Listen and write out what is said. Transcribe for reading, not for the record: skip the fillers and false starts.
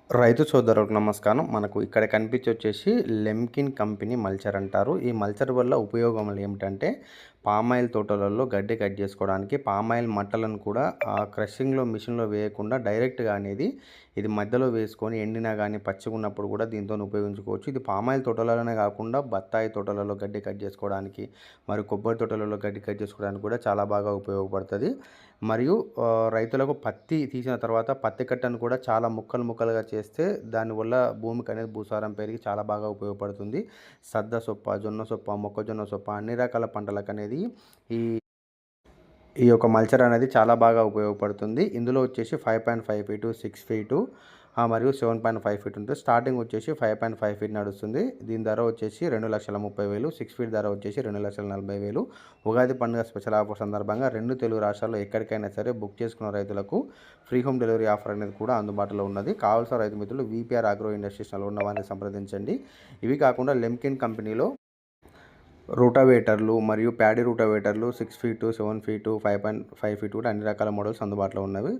రైతు సోదరులకు నమస్కారం. మనకు ఇక్కడ కనిపించొచ్చేసి లెమ్కిన్ కంపెనీ మల్చర్ అంటారు. ఈ మల్చర్ వల్ల ఉపయోగములు ఏమిటంటే పామాయిల్ తోటలలో గడ్డి కట్ చేసుకోవడానికి, పామాయిల్ మట్టలను కూడా క్రషింగ్‌లో మిషన్‌లో వేయకుండా డైరెక్ట్‌గా అనేది ఇది మధ్యలో వేసుకొని ఎండినా గానీ, పచ్చిగున్నప్పుడు కూడా దీంతోని ఉపయోగించుకోవచ్చు. ఇది పామాయిల్ తోటలలోనే కాకుండా బత్తాయి తోటలలో గడ్డి కట్ చేసుకోవడానికి, మరియు కొబ్బరి తోటలలో గడ్డి కట్ చేసుకోవడానికి కూడా చాలా బాగా ఉపయోగపడుతది. మరియు రైతులకు పత్తి తీసిన తర్వాత పత్తి కట్టను కూడా చాలా ముక్కలు ముక్కలుగా చేస్తే దానివల్ల భూమికనేది భూసారం పెరిగి చాలా బాగా ఉపయోగపడుతుంది. సద్ద సొప్ప, జొన్న సొప్ప, మొక్కజొన్న సొప్ప అన్ని రకాల పంటలకనేది ఈ ఈ యొక్క మల్చర్ అనేది చాలా బాగా ఉపయోగపడుతుంది. ఇందులో వచ్చేసి 5.5 ఫీటు, 6 ఫీటు మరియు 7.5 ఫీట్ ఉంటుంది. స్టార్టింగ్ వచ్చేసి 5.5 ఫీట్ నడుస్తుంది. దీని ధర వచ్చేసి 2,30,000. 6 ఫీట్ ధర వచ్చేసి 2,40,000. ఉగాది పండుగ స్పెషల్ ఆఫర్ సందర్భంగా 2 తెలుగు రాష్ట్రాల్లో ఎక్కడికైనా సరే బుక్ చేసుకున్న రైతులకు ఫ్రీ హోమ్ డెలివరీ ఆఫర్ అనేది కూడా అందుబాటులో ఉన్నది. కావాల్సిన రైతు మిత్రులు వీపీఆర్ అగ్రో ఇండస్ట్రీస్ ఉన్న వారిని సంప్రదించండి. ఇవి కాకుండా లెమ్కిన్ కంపెనీలో రూటావేటర్లు మరియు ప్యాడీ రూటావేటర్లు 6 ఫీటు, 7 ఫీటు, 5.5 ఫీట్ కూడా అన్ని రకాల మోడల్స్ అందుబాటులో ఉన్నవి.